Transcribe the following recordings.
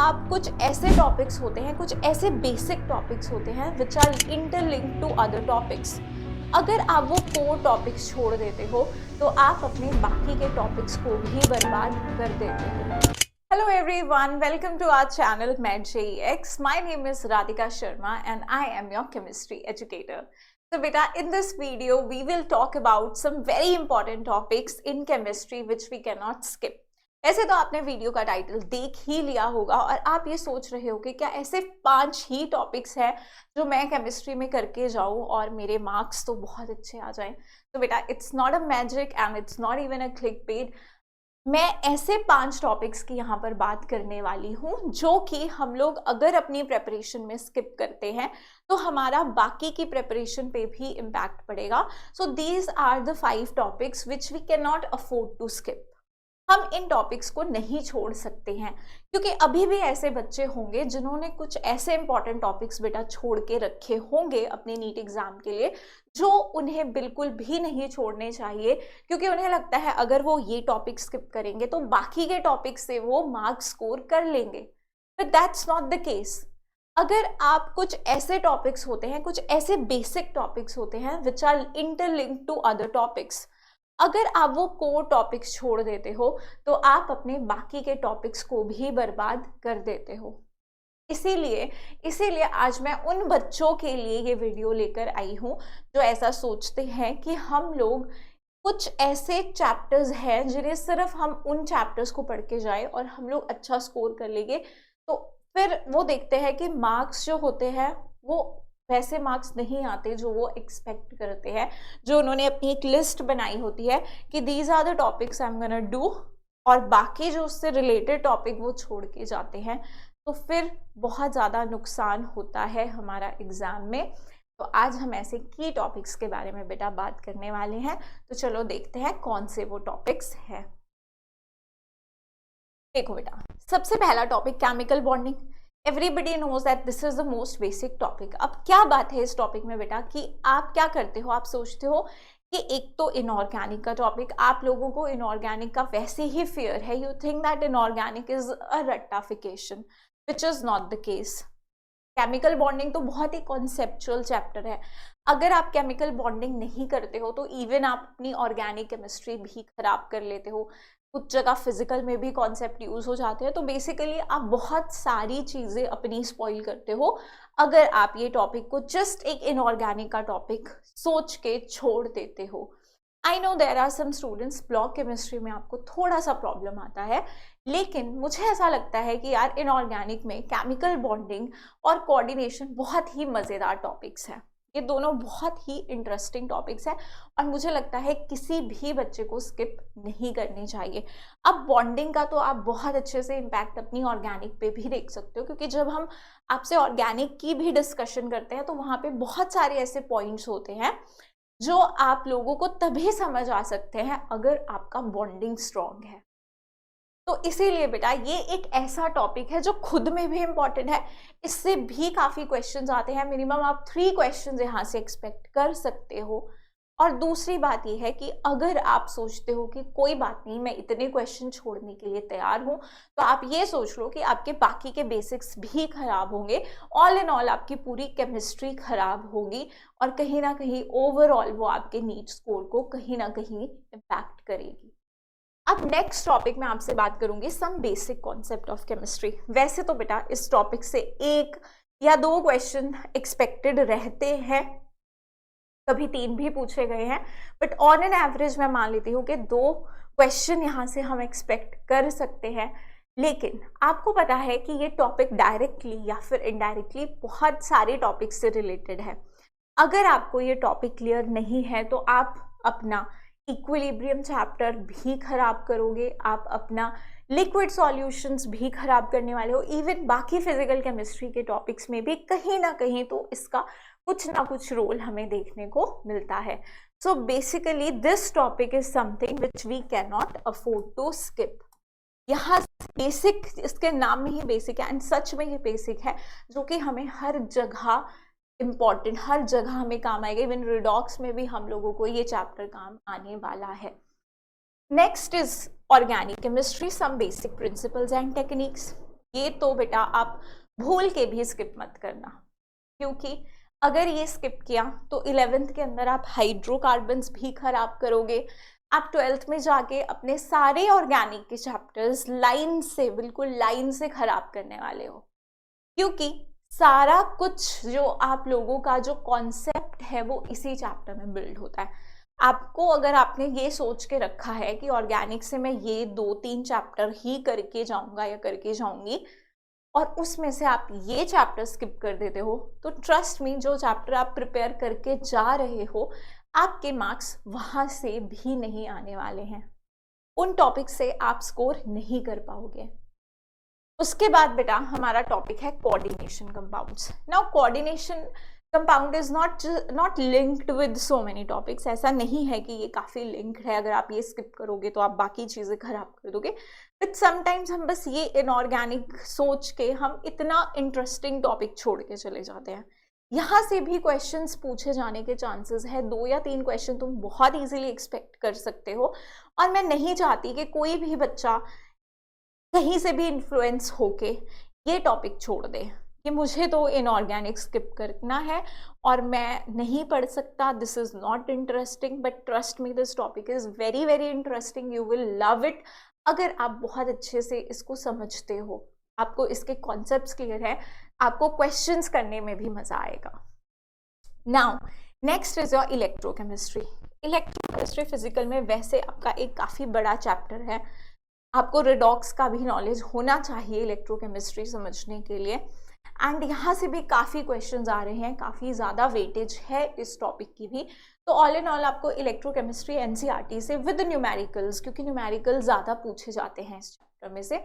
आप कुछ ऐसे टॉपिक्स होते हैं, कुछ ऐसे बेसिक टॉपिक्स होते हैं which are interlinked to other topics. अगर आप वो कोर टॉपिक्स छोड़ देते हो तो आप अपने बाकी के टॉपिक्स को भी बर्बाद कर देते हो। Hello everyone, welcome to our channel MedJEX. My name is Radhika Sharma and I am your chemistry educator. So beta, in this video we will talk about some very important topics in chemistry which we cannot skip. ऐसे तो आपने video का title देख ही लिया होगा और आप ये सोच रहे हो कि क्या ऐसे 5 ही टॉपिक्स हैं जो मैं केमिस्ट्री में करके जाऊं और मेरे मार्क्स तो बहुत अच्छे आ जाएं। तो बेटा, it's not a magic and it's not even a click paid. मैं ऐसे 5 टॉपिक्स की यहाँ पर बात करने वाली हूँ जो कि हम लोग अगर अपनी प्रेपरेशन में स्किप करते हैं तो हमारा बाकी की प्रेपरेशन पे भी इम्पैक्ट पड़ेगा। So these are the 5 topics which we can not afford to skip. हम इन टॉपिक्स को नहीं छोड़ सकते हैं क्योंकि अभी भी ऐसे बच्चे होंगे जिन्होंने कुछ ऐसे इंपॉर्टेंट टॉपिक्स बेटा छोड़ के रखे होंगे अपने नीट एग्जाम के लिए, जो उन्हें बिल्कुल भी नहीं छोड़ने चाहिए क्योंकि उन्हें लगता है अगर वो ये टॉपिक स्किप करेंगे तो बाकी के टॉपिक से वो मार्क्स स्कोर कर लेंगे। But that's not the case. अगर आप कुछ ऐसे टॉपिक्स होते हैं, कुछ ऐसे बेसिक टॉपिक्स होते हैं which are interlinked to other topics, अगर आप वो कोर टॉपिक्स छोड़ देते हो तो आप अपने बाकी के टॉपिक्स को भी बर्बाद कर देते हो। इसीलिए आज मैं उन बच्चों के लिए ये वीडियो लेकर आई हूँ जो ऐसा सोचते हैं कि हम लोग कुछ ऐसे चैप्टर्स हैं जिन्हें सिर्फ हम उन चैप्टर्स को पढ़ के जाए और हम लोग अच्छा स्कोर कर लेंगे, तो फिर वो देखते हैं कि मार्क्स जो होते हैं वो वैसे मार्क्स नहीं आते जो वो एक्सपेक्ट करते हैं, जो उन्होंने अपनी एक लिस्ट बनाई होती है कि these are the topics I am gonna do, और बाकी जो उससे रिलेटेड टॉपिक वो छोड़ के जाते हैं, तो फिर बहुत ज़्यादा नुकसान होता है हमारा एग्ज़ाम में। तो आज हम ऐसे की टॉपिक्स के बारे में बेटा बात करने वाले हैं। तो चलो देखते हैं कौन से वो टॉपिक्स हैं। देखो बेटा, सबसे पहला topic chemical bonding. Everybody knows that this is the most basic topic. अब क्या बात है इस टॉपिक में बेटा कि आप क्या करते हो, आप सोचते हो कि एक तो इनऑर्गेनिक का टॉपिक, आप लोगों को इनऑर्गेनिक का वैसे ही फियर है, you think that inorganic is a रट्टाफिकेशन, which is not the case. Chemical bonding तो बहुत ही कॉन्सेप्चुअल चैप्टर है। अगर आप केमिकल बॉन्डिंग नहीं करते हो तो इवन आप अपनी ऑर्गेनिक केमिस्ट्री भी खराब कर लेते हो, कुछ जगह फिजिकल में भी कॉन्सेप्ट यूज हो जाते हैं, तो बेसिकली आप बहुत सारी चीज़ें अपनी स्पॉइल करते हो अगर आप ये टॉपिक को जस्ट एक इनऑर्गेनिक का टॉपिक सोच के छोड़ देते हो। I know there are some students, block chemistry में आपको थोड़ा सा प्रॉब्लम आता है, लेकिन मुझे ऐसा लगता है कि यार इनऑर्गेनिक में केमिकल बॉन्डिंग और कोऑर्डिनेशन बहुत ही मज़ेदार टॉपिक्स हैं। ये दोनों बहुत ही इंटरेस्टिंग टॉपिक्स हैं और मुझे लगता है किसी भी बच्चे को स्किप नहीं करनी चाहिए। अब बॉन्डिंग का तो आप बहुत अच्छे से इम्पैक्ट अपनी ऑर्गेनिक पे भी देख सकते हो, क्योंकि जब हम आपसे ऑर्गेनिक की भी डिस्कशन करते हैं तो वहाँ पे बहुत सारे ऐसे पॉइंट्स होते हैं जो आप लोगों को तभी समझ आ सकते हैं अगर आपका बॉन्डिंग स्ट्रॉन्ग है। तो इसीलिए बेटा ये एक ऐसा टॉपिक है जो खुद में भी इम्पॉर्टेंट है, इससे भी काफ़ी क्वेश्चंस आते हैं। मिनिमम आप 3 क्वेश्चंस यहाँ से एक्सपेक्ट कर सकते हो। और दूसरी बात ये है कि अगर आप सोचते हो कि कोई बात नहीं, मैं इतने क्वेश्चन छोड़ने के लिए तैयार हूँ, तो आप ये सोच लो कि आपके बाकी के बेसिक्स भी खराब होंगे। ऑल इन ऑल आपकी पूरी केमिस्ट्री खराब होगी और कहीं ना कहीं ओवरऑल वो आपके नीट स्कोर को कहीं ना कहीं इम्पैक्ट करेगी। अब नेक्स्ट टॉपिक में आपसे बात करूंगी some basic concept of chemistry. वैसे तो बेटा इस टॉपिक से 1 या 2 क्वेश्चन एक्सपेक्टेड रहते हैं, कभी 3 भी पूछे गए हैं, बट ऑन एन एवरेज मैं मान लेती हूँ कि 2 क्वेश्चन यहाँ से हम एक्सपेक्ट कर सकते हैं। लेकिन आपको पता है कि ये टॉपिक डायरेक्टली या फिर इनडायरेक्टली बहुत सारे टॉपिक से रिलेटेड है। अगर आपको ये टॉपिक क्लियर नहीं है तो आप अपना इक्विलिब्रियम चैप्टर भी खराब करोगे, आप अपना लिक्विड सॉल्यूशंस भी खराब करने वाले हो, इवन बाकी फिजिकल केमिस्ट्री के टॉपिक्स में भी कहीं ना कहीं तो इसका कुछ ना कुछ रोल हमें देखने को मिलता है। So basically this topic is something which we can not afford to skip. यहाँ बेसिक, इसके नाम में ही बेसिक है एंड सच में ये बेसिक है जो कि हमें हर जगह इम्पॉर्टेंट, हर जगह हमें काम आएगा। इवन रिडॉक्स में भी हम लोगों को ये चैप्टर काम आने वाला है। Next is organic chemistry, some basic principles and techniques. ये तो बेटा आप भूल के भी स्किप मत करना, क्योंकि अगर ये स्किप किया तो 11th के अंदर आप हाइड्रोकार्बन्स भी खराब करोगे। आप 12th में जाके अपने सारे ऑर्गेनिक के चैप्टर्स लाइन से, बिल्कुल लाइन से खराब करने वाले हो, क्योंकि सारा कुछ जो आप लोगों का जो कॉन्सेप्ट है वो इसी चैप्टर में बिल्ड होता है। आपको अगर आपने ये सोच के रखा है कि ऑर्गेनिक से मैं ये 2-3 चैप्टर ही करके जाऊंगा या करके जाऊंगी, और उसमें से आप ये चैप्टर स्किप कर देते हो, तो ट्रस्ट मी, जो चैप्टर आप प्रिपेयर करके जा रहे हो आपके मार्क्स वहां से भी नहीं आने वाले हैं, उन टॉपिक से आप स्कोर नहीं कर पाओगे। उसके बाद बेटा हमारा टॉपिक है coordination compounds. Now coordination compound is not linked with so many topics. ऐसा नहीं है कि ये काफी लिंक्ड है, अगर आप ये स्किप करोगे तो आप बाकी चीजें खराब कर दोगे। बट समटाइम्स हम बस ये इनऑर्गेनिक सोच के हम इतना इंटरेस्टिंग टॉपिक छोड़ के चले जाते हैं। यहाँ से भी क्वेश्चंस पूछे जाने के चांसेस है, 2 या 3 क्वेश्चन तुम बहुत इजीली एक्सपेक्ट कर सकते हो। और मैं नहीं चाहती कि कोई भी बच्चा कहीं से भी इन्फ्लुएंस होके ये टॉपिक छोड़ दे कि मुझे तो इनऑर्गेनिक स्किप करना है और मैं नहीं पढ़ सकता, this is not interesting. But trust me, this topic is very very interesting, you will love it अगर आप बहुत अच्छे से इसको समझते हो, आपको इसके कॉन्सेप्ट्स क्लियर है, आपको क्वेश्चंस करने में भी मजा आएगा। Now next is your electrochemistry. Electrochemistry physical में वैसे आपका एक काफी बड़ा चैप्टर है, आपको रिडॉक्स का भी नॉलेज होना चाहिए इलेक्ट्रोकेमिस्ट्री समझने के लिए। एंड यहाँ से भी काफ़ी क्वेश्चंस आ रहे हैं, काफ़ी ज़्यादा वेटेज है इस टॉपिक की भी। तो ऑल इन ऑल आपको इलेक्ट्रोकेमिस्ट्री एनसीईआरटी से विद न्यूमेरिकल्स, क्योंकि न्यूमेरिकल ज़्यादा पूछे जाते हैं इस चैप्टर में से,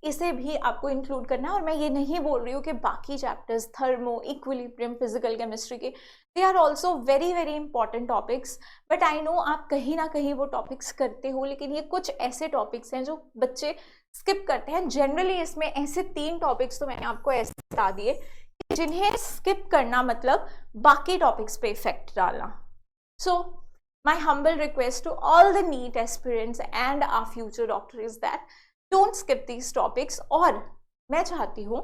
इसे भी आपको इंक्लूड करना है। और मैं ये नहीं बोल रही हूँ कि बाकी chapters thermo, equilibrium, physical chemistry के, they are also very very important topics. But I know आप कहीं ना कहीं वो टॉपिक्स करते हो, लेकिन ये कुछ ऐसे टॉपिक्स हैं जो बच्चे स्किप करते हैं। जनरली इसमें ऐसे 3 टॉपिक्स तो मैंने आपको ऐसे बता दिए जिन्हें स्किप करना मतलब बाकी टॉपिक्स पे इफेक्ट डालना। So my humble request to all the NEET aspirants and our future doctor is that don't skip these topics. और मैं चाहती हूँ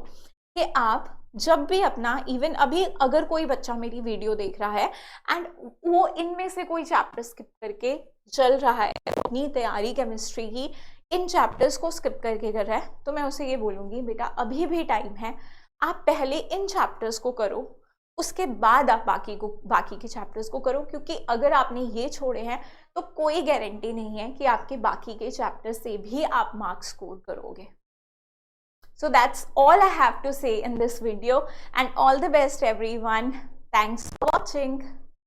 कि आप जब भी अपना, इवन अभी अगर कोई बच्चा मेरी वीडियो देख रहा है एंड वो इनमें से कोई चैप्टर स्किप करके चल रहा है, अपनी तैयारी केमिस्ट्री की इन चैप्टर्स को स्किप करके कर रहा है, तो मैं उसे ये बोलूँगी बेटा अभी भी टाइम है, आप पहले इन चैप्टर्स को करो, उसके बाद आप बाकी के चैप्टर्स को करो। क्योंकि अगर आपने ये छोड़े हैं तो कोई गारंटी नहीं है कि आपके बाकी के चैप्टर से भी आप मार्क्स स्कोर करोगे। So that's all I have to say in this video, and all the best everyone. Thanks for watching.